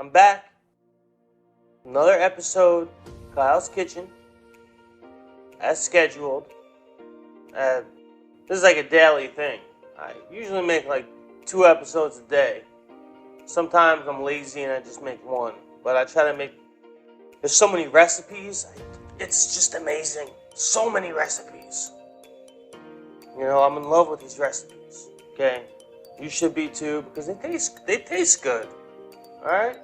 I'm back. Another episode, Kyle's Kitchen, as scheduled. This is like a daily thing. I usually make like 2 episodes a day. Sometimes I'm lazy and I just make 1. But I try to make... There's so many recipes. It's just amazing. So many recipes. You know, I'm in love with these recipes. Okay? You should be too, because they taste good. Alright?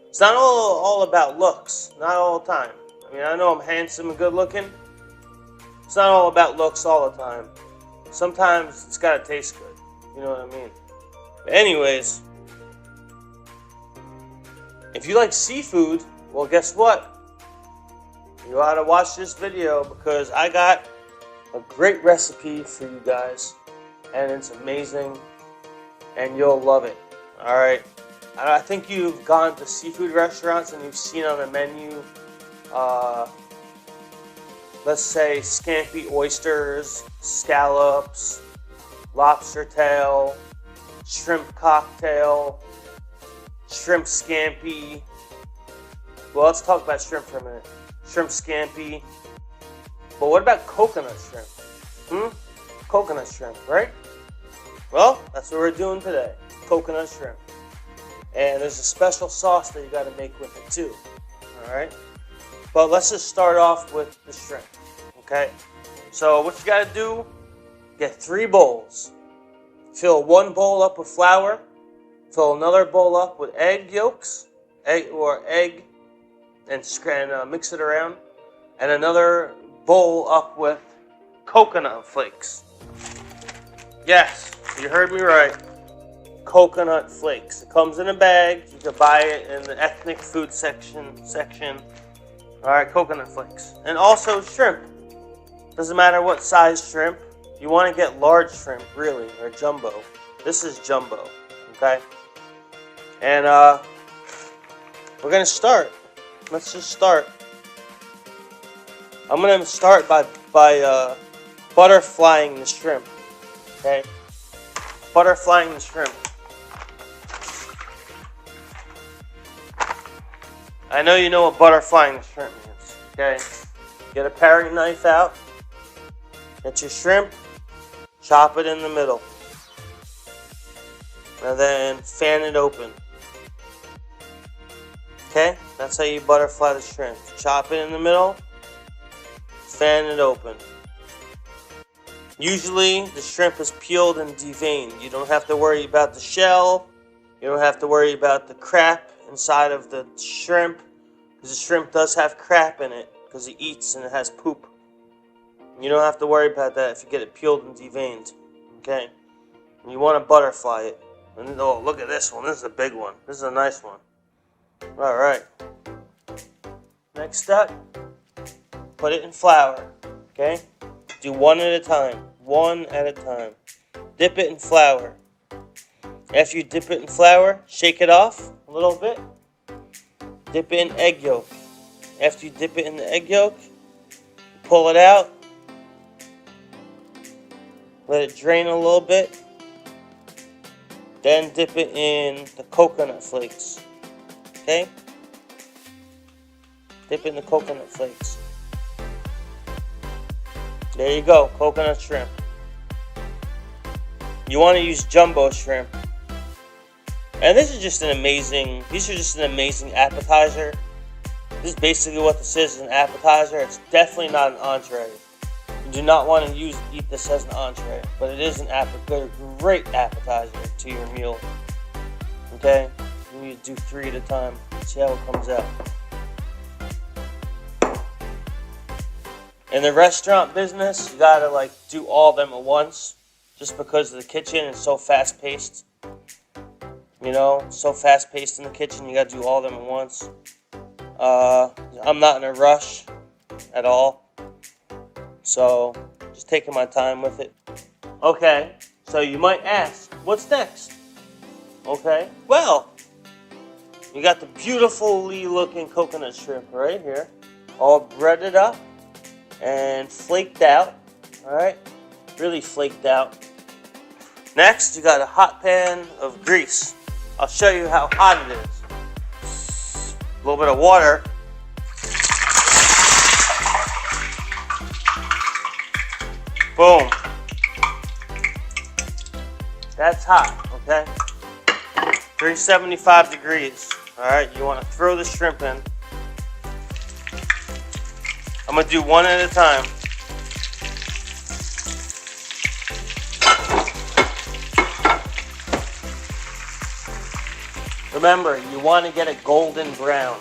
It's not all about looks. Not all the time. I mean, I know I'm handsome and good looking. It's not all about looks all the time. Sometimes it's gotta taste good. You know what I mean? But anyways, if you like seafood, well, guess what? You ought to watch this video because I got a great recipe for you guys, and it's amazing, and you'll love it. Alright? I think you've gone to seafood restaurants and you've seen on the menu, let's say scampi oysters, scallops, lobster tail, shrimp cocktail, shrimp scampi. Well, let's talk about shrimp for a minute. Shrimp scampi. But what about coconut shrimp? Coconut shrimp, right? Well, that's what we're doing today. Coconut shrimp. And there's a special sauce that you got to make with it too. Alright? But let's just start off with the shrimp. Okay? So what you got to do, get 3 bowls. Fill 1 bowl up with flour. Fill another bowl up with egg yolks. Egg, and mix it around. And another bowl up with coconut flakes. Yes, you heard me right. Coconut flakes. It comes in a bag. You can buy it in the ethnic food section. Alright, coconut flakes. And also shrimp. Doesn't matter what size shrimp. You want to get large shrimp, really, or jumbo. This is jumbo. Okay? And we're going to start. Let's just start. I'm going to start by butterflying the shrimp. Okay? Butterflying the shrimp. I know you know what butterflying the shrimp means. Okay? Get a paring knife out. Get your shrimp. Chop it in the middle. And then fan it open. Okay? That's how you butterfly the shrimp. Chop it in the middle. Fan it open. Usually, the shrimp is peeled and deveined. You don't have to worry about the shell. You don't have to worry about the crap inside of the shrimp. Because the shrimp does have crap in it. Because it eats and it has poop. You don't have to worry about that if you get it peeled and deveined. Okay? And you want to butterfly it. And oh, look at this one. This is a big one. This is a nice one. Alright. Next step. Put it in flour. Okay? Do 1 at a time. 1 at a time. Dip it in flour. After you dip it in flour, shake it off a little bit. Dip it in egg yolk. After you dip it in the egg yolk, pull it out. Let it drain a little bit. Then dip it in the coconut flakes. Okay? Dip it in the coconut flakes. There you go, coconut shrimp. You want to use jumbo shrimp. And these are just an amazing appetizer. This is basically what this is, an appetizer. It's definitely not an entree. You do not want to eat this as an entree, but it is a great appetizer to your meal. Okay? You need to do 3 at a time. See how it comes out. In the restaurant business, you gotta do all of them at once, just because the kitchen is so fast paced. You know, so fast paced in the kitchen, you gotta do all of them at once. I'm not in a rush at all, so just taking my time with it. Okay, so you might ask, what's next? Okay, well, you got the beautifully looking coconut shrimp right here, all breaded up and flaked out. Alright, really flaked out. Next, you got a hot pan of grease. I'll show you how hot it is. little bit of water. Boom. That's hot, okay? 375 degrees. Alright, you want to throw the shrimp in. I'm going to do one at a time. Remember, you want to get a golden brown.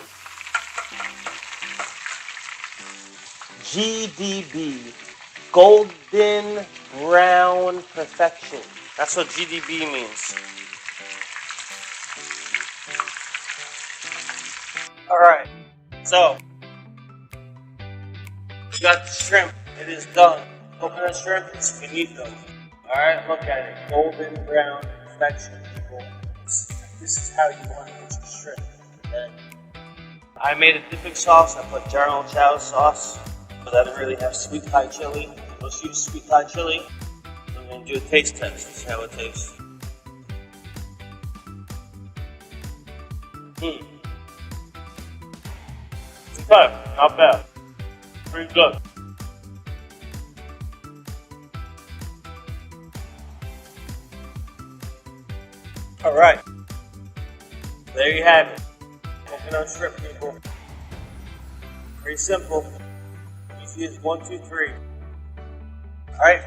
GDB. Golden brown perfection. That's what GDB means. Alright, so you got the shrimp. It is done. Coconut shrimp is finito. Alright, look at it. Golden brown perfection, people. This is how you want to get your shrimp. Okay? I made a dipping sauce. I put General Chow sauce, but I didn't really have sweet Thai chili. Let's use sweet Thai chili. I'm going to do a taste test to see how it tastes. Okay, not bad. Pretty good. Alright. There you have it. Coconut shrimp, people. Pretty simple. Easy as 1, 2, 3. Alright.